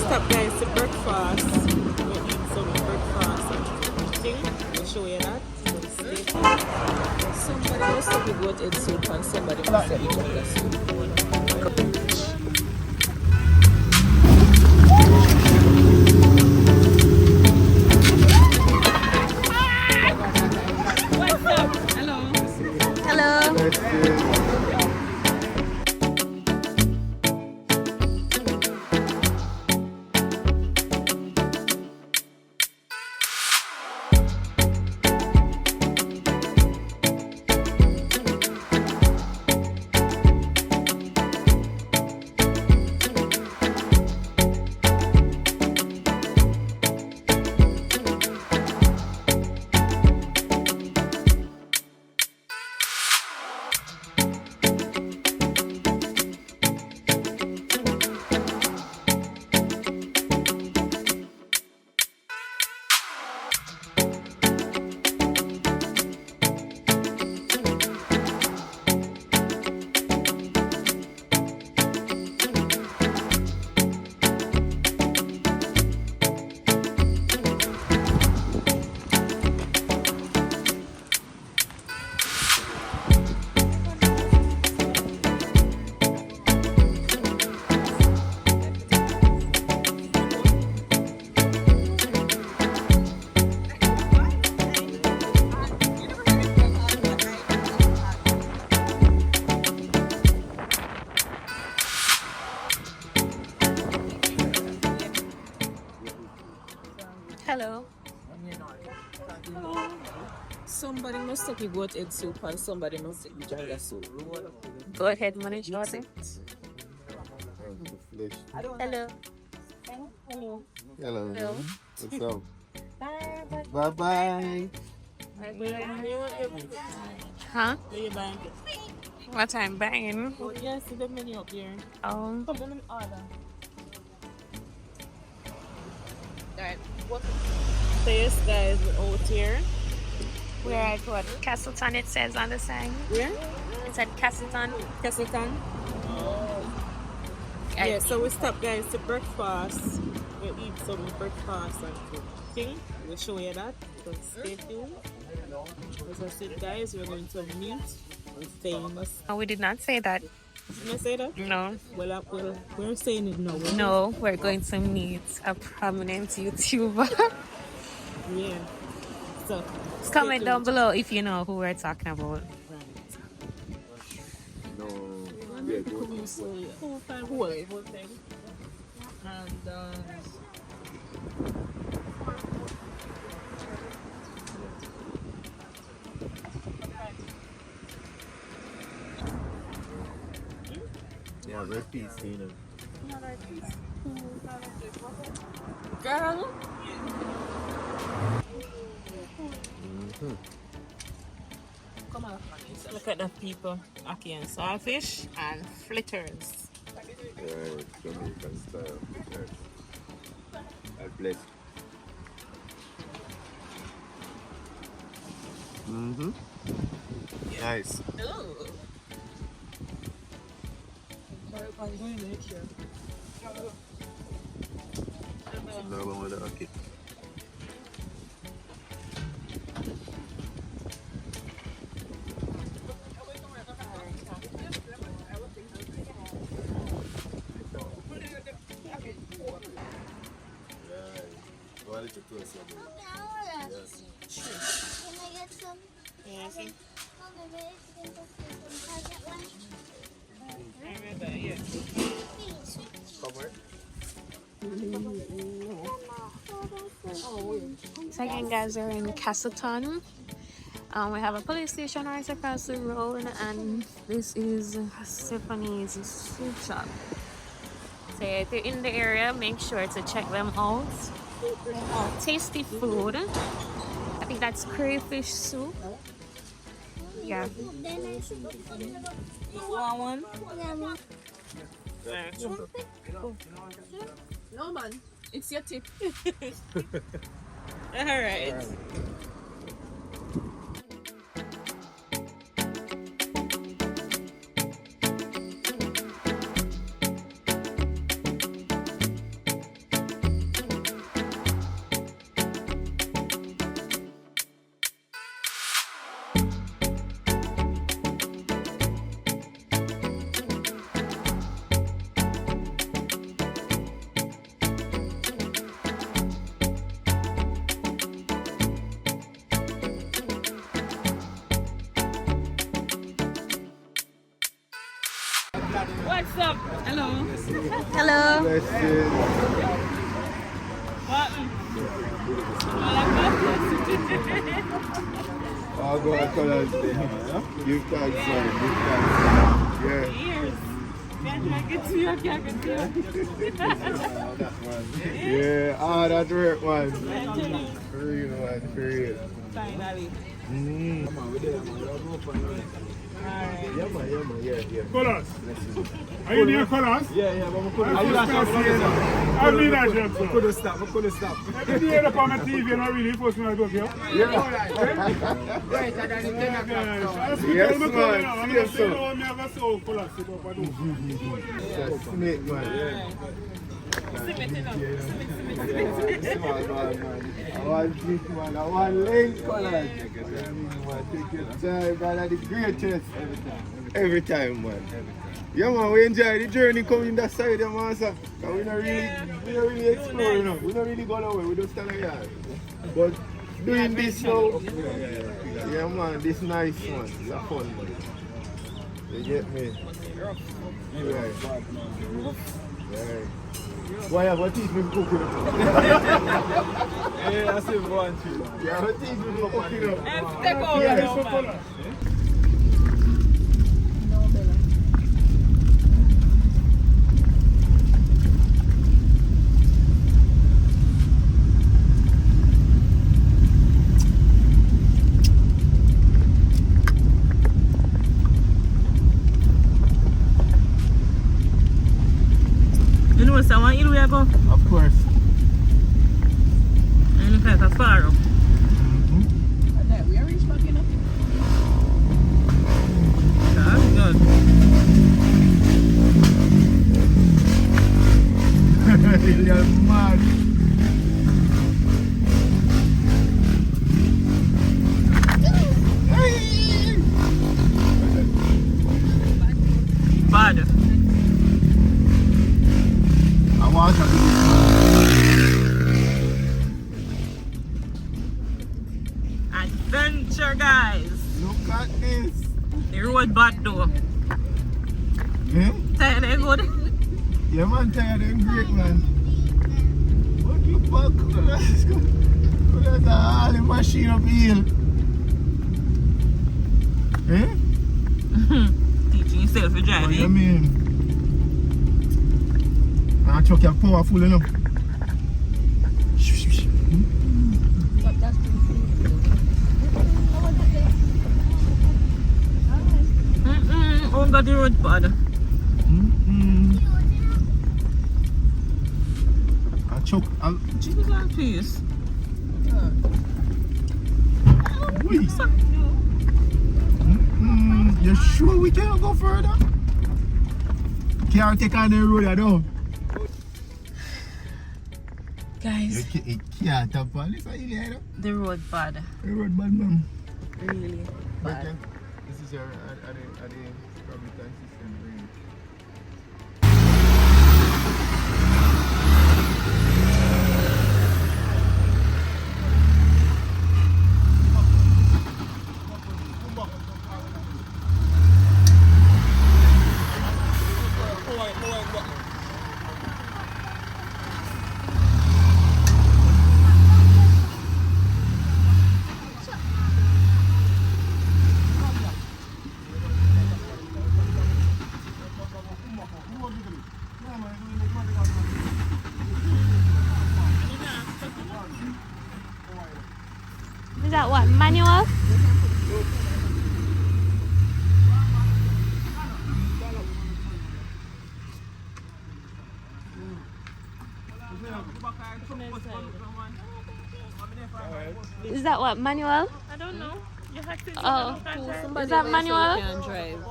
stop guys to breakfast. We'll eat some breakfast and thing. We'll show you that. So stay tuned. Somebody must have a goat egg soup and somebody must have a jungle soup. Hello. Somebody must have a goat egg soup and somebody must have a jungle soup. Go ahead, manage it. Hello. Hello. Hello. What's up? Bye bye. Huh? Where you buying? What I'm buying? Oh, yeah, see the menu up here. Oh. Come in order. Alright. So yes guys, we're out here. We're at what? Castleton, it says on the sign. Where? It said Castleton. Castleton. Yeah, so we stop guys to breakfast. We'll eat some breakfast and thing. We'll show you that. So stay tuned. As I said guys, we're going to meet famous. Oh, we did not say that. Did I say that? No. Well, we're saying it now. No, we're going to meet a prominent YouTuber. Yeah. So Comment down below if you know who we're talking about. No. Full time whole thing. And Yeah, red peas, you know. girl. Come on, look at the people. Okay, and saltfish and flitters. Yeah, Jamaican style. I bless. Nice. Ooh. Another one with the okay. Can I get some? Yeah, see? Oh, maybe it's can I get one? I remember, yeah. So again guys, we're in Castleton. We have a police station right across the road, and this is Stephanie's soup shop. So if you're in the area, make sure to check them out. Tasty food. I think that's crayfish soup. Yeah. You want one? No man, it's your tip. Alright. What's up? Hello. Hello. Blessings. What? I'll go and Colaz there. Give thanks, son. Give thanks. Yeah. Years. Can't get to you, I can't get to you. Yeah, that work, man. For real, man. For real. Finally. Yeah. Colaz. Are you near Colaz? Yeah, but I mean, I couldn't stop. Every day up on my TV and I really supposed to go here. Yes, man. Yes, sir. Snake, man. I want this, man. I want link, Colaz. Take your time, man. The greatest. Every time, man. Yeah, man, we enjoy the journey coming that side, yeah, man, sir. We don't really explore, you know. We don't really go nowhere. We don't stand here. But doing this now, yeah, man, this nice, man. It's a fun, man. You get me? Right. Why have a teeth been cooking up? Yeah, I see one too. Yeah, her teeth been cooking up. And step over Yeah, now, it's so man. Colaz. You know someone here we go? Of course. And look like a pharaoh. That's good. You're mad. Bad. I want to do this. Adventure, guys. Look at this. The road bad though. Eh? Tired they good? Yeah, man, tired and great, man. What the fuck? That's a Harley machine up here. Eh? Teaching yourself to drive, What do you eh? mean? That truck is powerful enough. Oh, got the road bad. I choke. Jesus and peace. You sure we cannot go further? Can't take on the road at all. Guys, You can't tap on this. the road bad. The road bad, man. Really bad. This is your public system. Really. Is that what? Manual? Is that what? Manual? I don't know. You have to Oh, is that manual? can drive.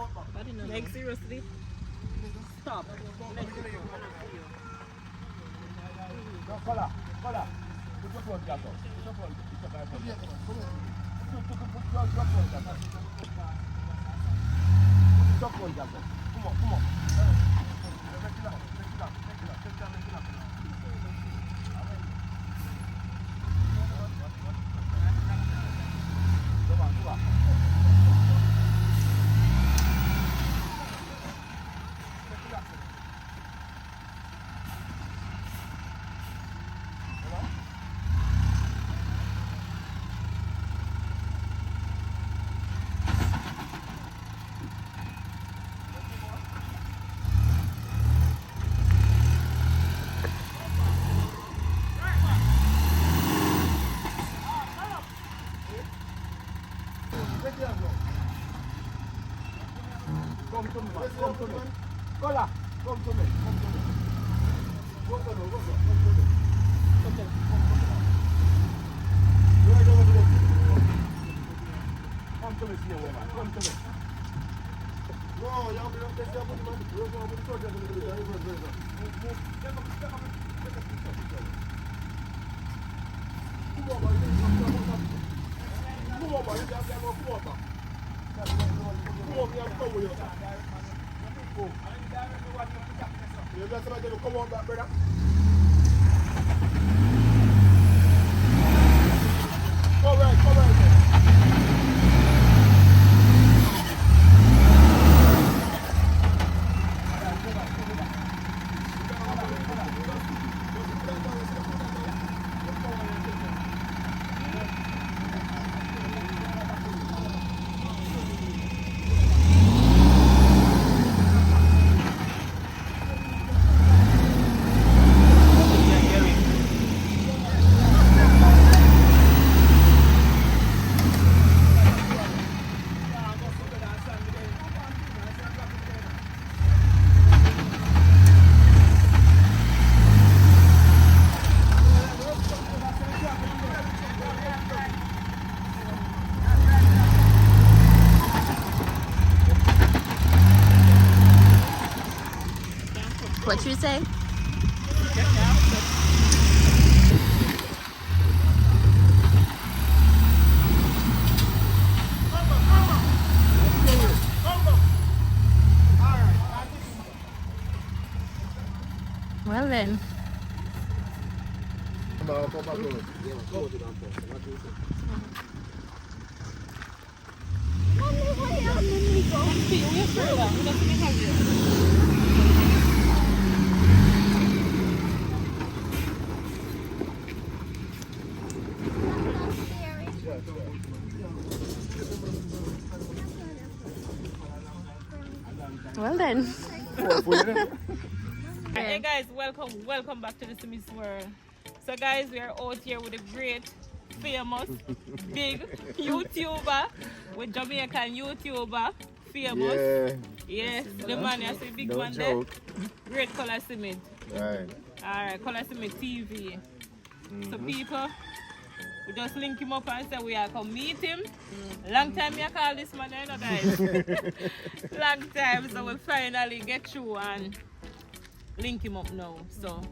Like seriously? Stop. to me. Colaz, come to me. Come to me. Go to me. Okay. Come to me, see woman. Come to me. No, you have to take care of the man. You have to put the soldier to the river. Come on back, brother. Go right. What you say? Well then. Well then. Hey guys, welcome back to the Smith World. So guys, we are out here with a great, famous, big YouTuber, with Jamaican YouTuber, famous. Yes, the man, I say big man there. Great Colaz Smith. Right. Alright, Colaz Smith TV. So people, we just link him up and say we are come meet him. Long time you call this man, you know guys. Long time, so we finally get through and link him up now. So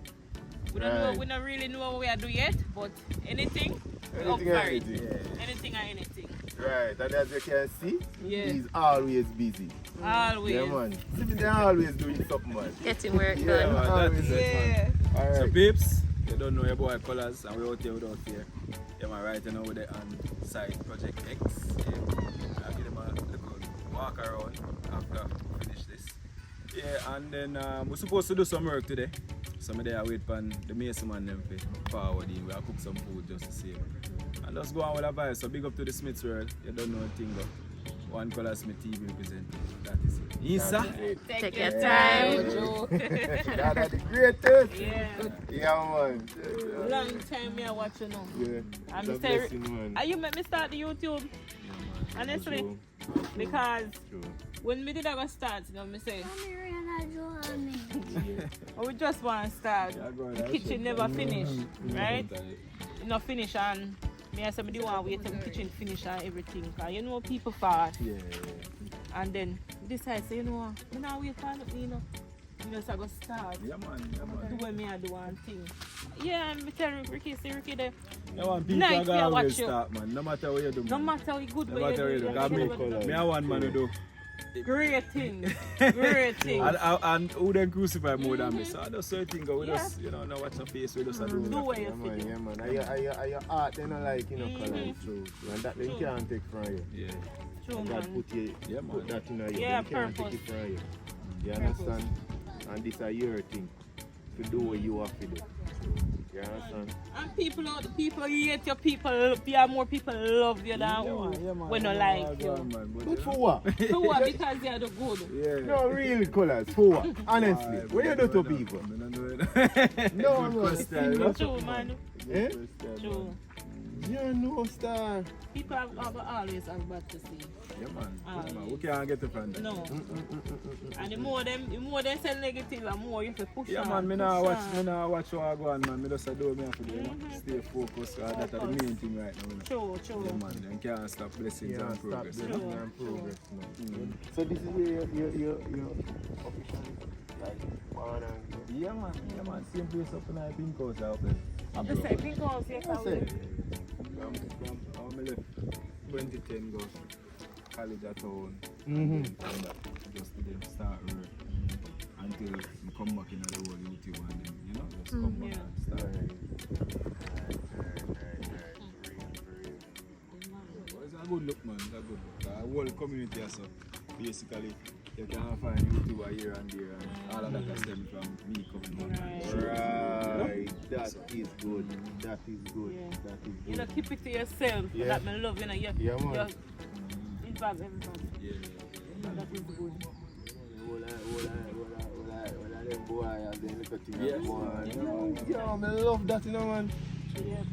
we don't know, we don't really know what we are doing yet, but anything up for it. Anything and anything. Right, and as you can see, he's always busy. Always. Yeah, man. They're always doing something, man. Getting work Yeah, done. man, always man. All right. So peeps, you don't know your boy Colaz, and we're out here without fear. Yeah, man, right now with the side Project X. Yeah, I'll give them a little walk around after we finish this. Yeah, and then we're supposed to do some work today. So I'm there wait for the mason man them for forward in. We'll cook some food just to see. And just go on with a vibe. So big up to the Smiths World. You don't know anything but one Colaz Smith TV represent. That is it. Isa. Take your time. That's the greatest. Yeah, man. long time me watch you now. Yeah. And It's a say, blessing, man. you make me start the YouTube. Honestly, True. because True. when me did I go start, you know, me say, Yeah. oh, we just want to start. The kitchen never finish, right? You know, finish and me and somebody want to wait till the kitchen finish and everything. Cause you know people fast. Yeah. And then decide, say, you know what, I'm not wait for nothing, you know. You just go start. Yeah, man. Yeah, man. Do what me I do one thing. Yeah, and me tell Ricky, see Ricky there. You want people Nice, to me I always watch you. start, man. No matter what you do, man. No matter how good No way matter what you do. you God do, make Colaz. me a one man to do. great thing. Great thing. And who then crucify more than me. So I just certain go with us, you know, watch the face with us and Do do what you Yeah, man. feel. Yeah, man. Are your art, they don't like, you know, Colaz. True. And that they can't take from you. Yeah. True, God man. put man. that in you. Yeah, They can't purpose. take it from you. You understand? And this is your thing. To do what you have to do. You understand? And people hate you, more people love you than when you like you. But for what? So what? Because they are the good. Yeah. No, real Colaz. For what? Honestly. What you do to people? No, Good question, you know? True, man. Eh? True. You're no star. People have always have bad to say. Yeah, man. We can't get it from that. No. And the more them say negative, the more you have to push Yeah, on. man, me now watch how I go on, man. Me just do me have to do, you know? Stay focused, that's the main thing right now, you know? True. Yeah, man, them can't stop blessings and progress. Stop You know? and progress, man. So this is where you're officially like born and Yeah, man. Same place up in the Pink House out there. Just say pink house, yes, I will. From how I left 2010 goes college at town. Mm-hmm. And just didn't start work until we come back in the whole YouTube and then, you know, just come back and start. It's a good look, man. It's a good look. The whole community has so basically you can find YouTuber here and there and all of that stem from me coming back. Right. That is good. That is good. Yeah. That is good. You know, keep it to yourself. Yeah. That man love, you know, Yeah, man. you involve everybody. Yeah. That is good. Them boy and then look at you. Yeah. Yeah, man, I love that, you know, man. Yeah.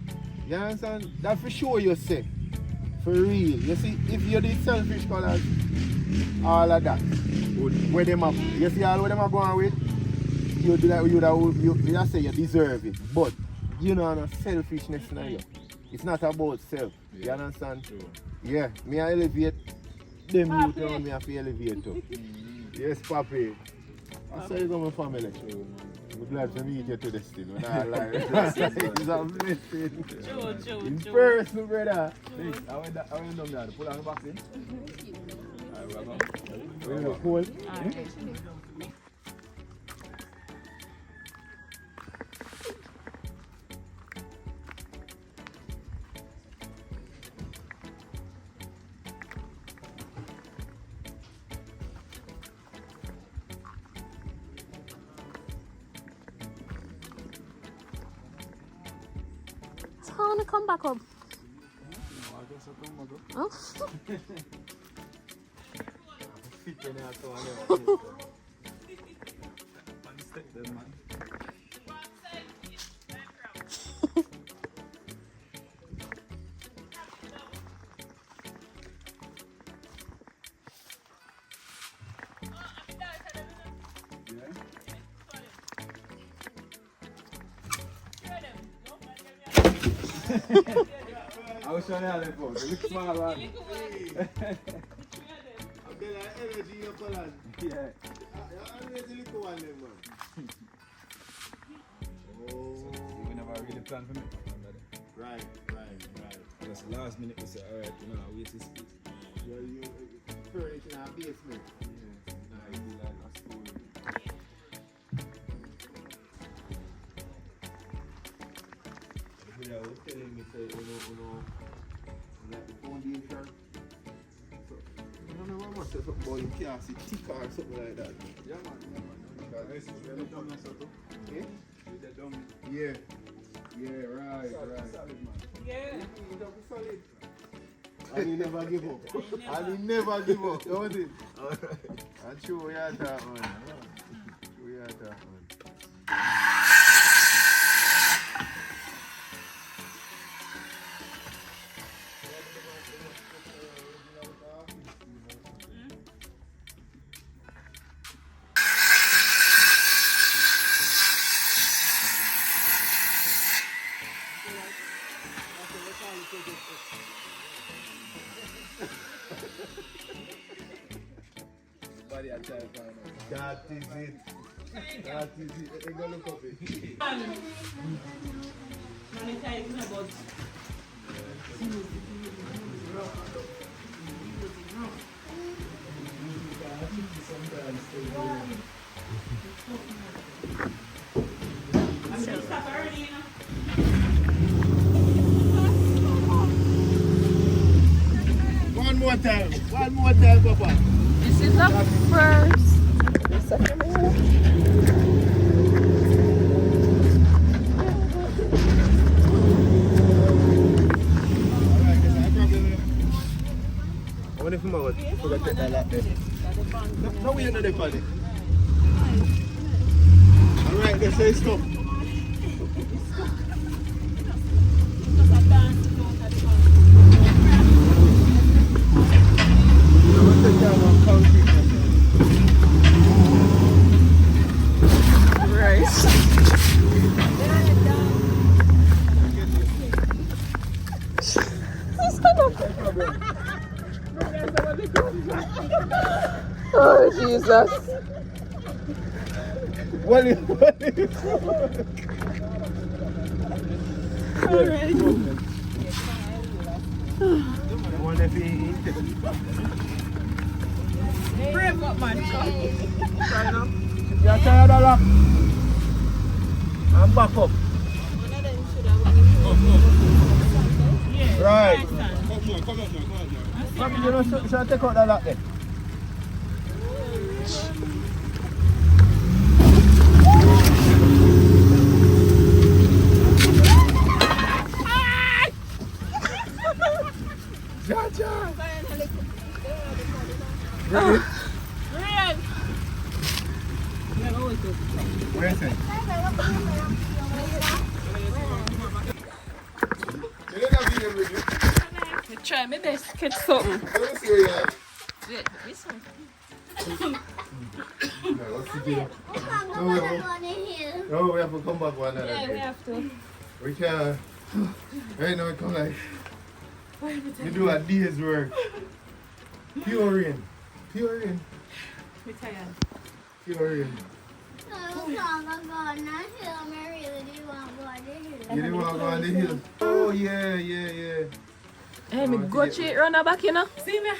You understand? That for sure you say. For real. You see, if you did selfish colors, all of that. Where them up, you see all where them are going with, you'd be like, you say you deserve it. But you know, no selfishness now. It's not about self. You understand? True. Yeah, me I elevate them youth around me have to elevate too. Yes, Papi. I saw you go my family. I'm glad to meet you to this thing. When I lie. It's a blessing. True. In person, brother. Thanks. I went down there to pull on the box in. You look cool. So I want to come back up. Oh. I was trying to have them for you. Look small, man. I'm energy in your colors. Yeah. I always look one them, man. Oh. We never really planned for me. Right. Just last minute we said, alright, you know, we see space. You furnish in our basement. Yeah. I do like a story. Yeah, I was telling me, say, like the foundation. So, I don't know what say something about you can't see thicker or something like that. Yeah, man. This is really dumb, Yeah? Yeah, right. Solid, man. Yeah. Solid. And he never give up. Don't it? And show you that, man. Show you that, man. Body I try to find out. That is it. They go look up it. Monetizing about One more time, Papa. This is the first. Second. I wonder if I'm going to forget that like that. No, we ain't on the party. Alright, let's say stop. Jesus. What is Alright. Brave up, man. You're tired of that? I'm back up. Right. Come on, shall I take out that lock then? Jaja! Ready? Where is it? Try my best to catch something. Yeah, this one. No, we have to come back one another Yeah, we day. have to. We can't. Right now, it come like. We do a day's work. Pure rain. Pure rain. We're tired. Pure rain. You didn't want to go on the hill? Oh, yeah. Hey, me go straight run her back, you know. See me?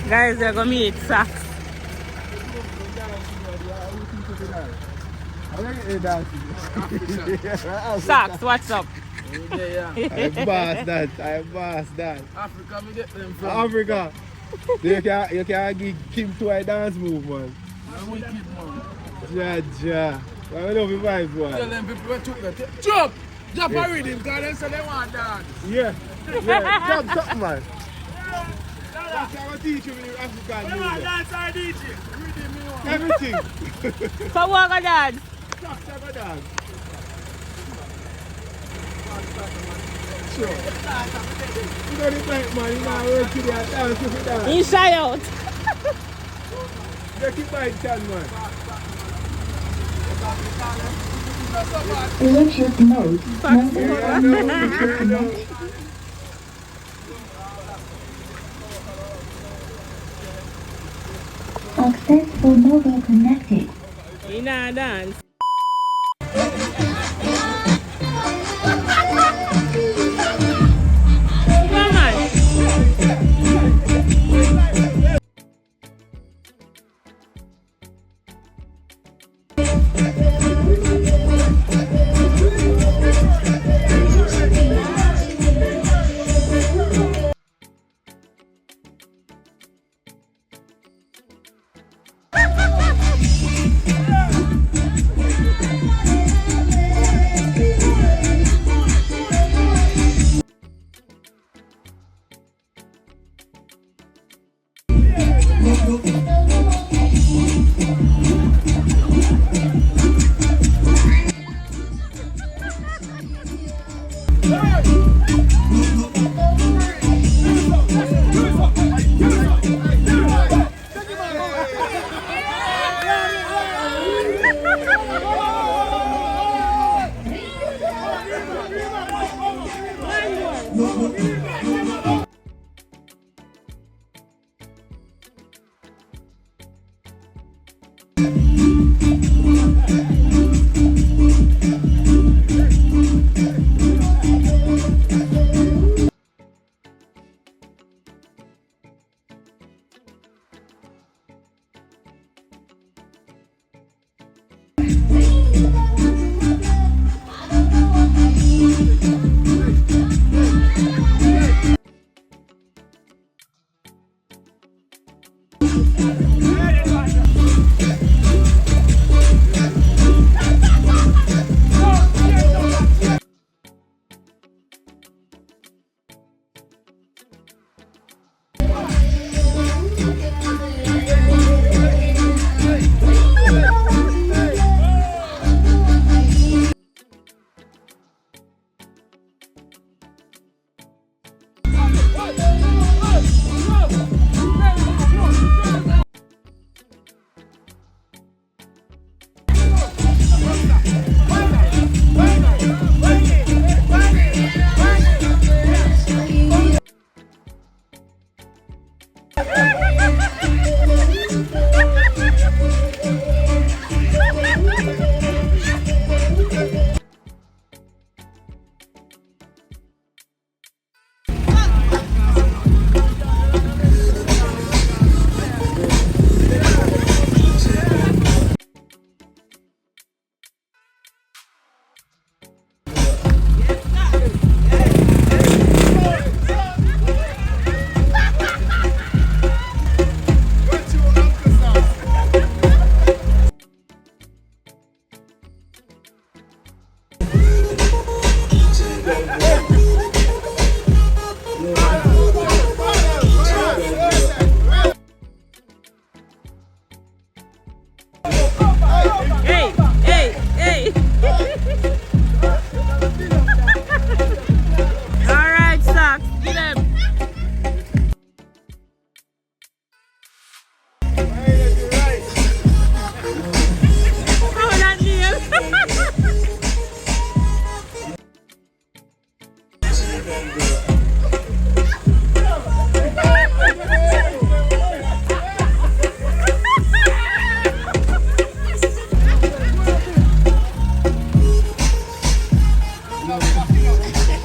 Guys, they're gonna meet Sacks. Sacks, what's up? I boss that. Africa, me get them from. Africa. You can give Kim to a dance move, man. I'm with it, man. Ja. I love your vibes, Tell man. them people took that. Jump! Jump a rhythm, because they say they want dance. Yeah. Jump something, man. That's how I teach you with African They want music. dance or DJ. Rhythm, me want. Everything. So what are dad? Stop, dance. Sure. You know the bike, man. You know work today and dance with the dance. Inside out. Make it bike, man. Electric mode. Access for mobile connected. You know dance. Come on.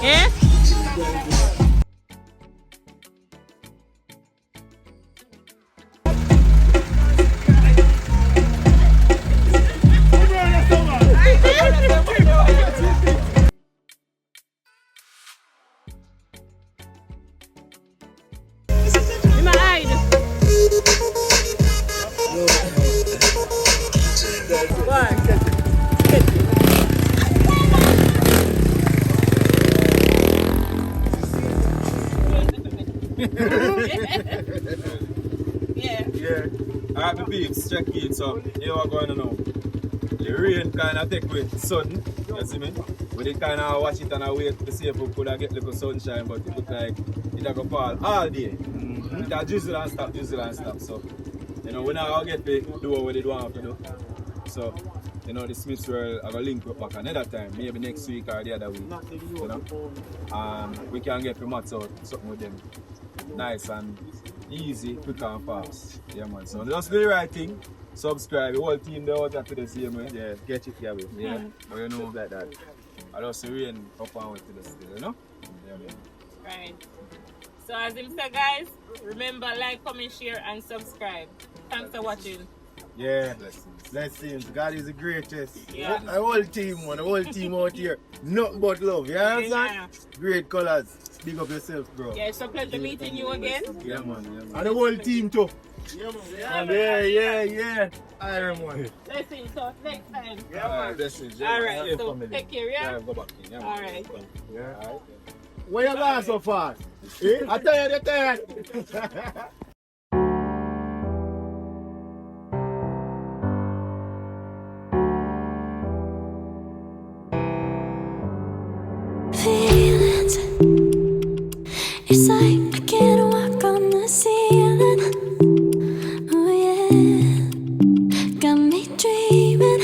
Yeah? In my eye. Yeah. Yeah. Alright, my peeps, check it. So, here we're going on now. The rain kind of take with sun, you see me? We did kind of watch it and I wait to see if we could get little sunshine, but it look like it go fall all day. It a drizzle and stop, so, you know, we now get to do what we did want to do. So, you know, the Smiths will have a link up back another time, maybe next week or the other week, you know? We can get the mats out, something with them. Nice and easy, quick and fast. Yeah, man. So just do the right thing. Subscribe. The whole team there out to the same way. Yeah, get it here. Yeah. But you know, like that. I just rain up and with the still, you know? Yeah, man. Right. So as him said, guys, remember like, comment, share, and subscribe. Thanks for watching. Yeah. Blessings. God is the greatest. Yeah. The whole team, man. The whole team out here. Nothing but love. You understand? Great colors. Big up yourself, bro. Yeah, it's a pleasure meeting you again. Yeah, man. And the whole team, too. Yeah. Iron one. Blessings, so next time. Yeah, man. Blessings. Yeah. Alright, so take care, yeah? Yeah, go back in. Yeah, man. Alright. Yeah. Alright. Where you going so fast? I tell you the time. Feelings, it's like I can't walk on the ceiling. Oh yeah, got me dreaming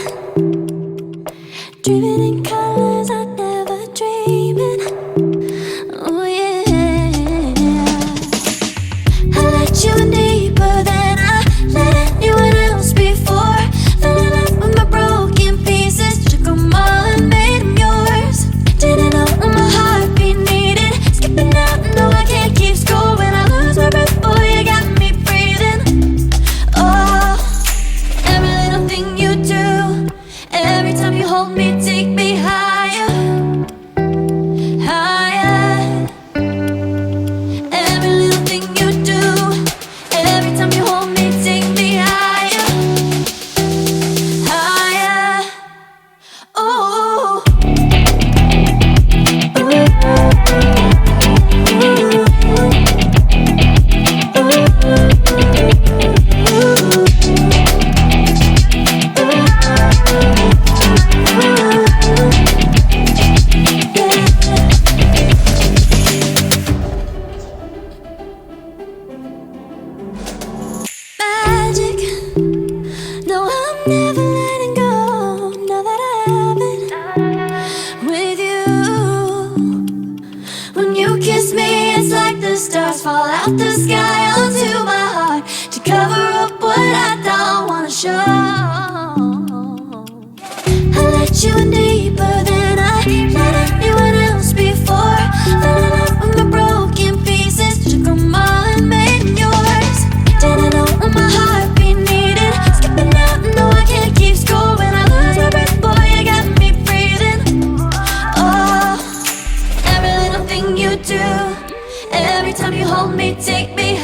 in colors I never dreamed in. Oh yeah, I let you in deeper than I let anyone else before. Fell in love with my broken pieces, took them all and made them yours. Didn't know what my heartbeat needed. Skipping out, no I can't keep score. When I lose my breath, boy, you got me breathing. Oh, every little thing you do, every time you hold me, take me higher, higher. Every little thing you do, every time you hold me, take me higher, higher. Oh. Magic, no, I'm never letting go. Now that I have it with you. When you kiss me, it's like the stars fall out the sky onto my heart to cover up what I don't wanna show. I let you in deeper than I let anyone else before. Fell in love with my broken pieces, took them all and made them yours. Didn't know what my heartbeat needed. Skipping out, no I can't keep score. When I lose my breath, boy, you got me breathing. Oh, every little thing you do, every time you hold me, take me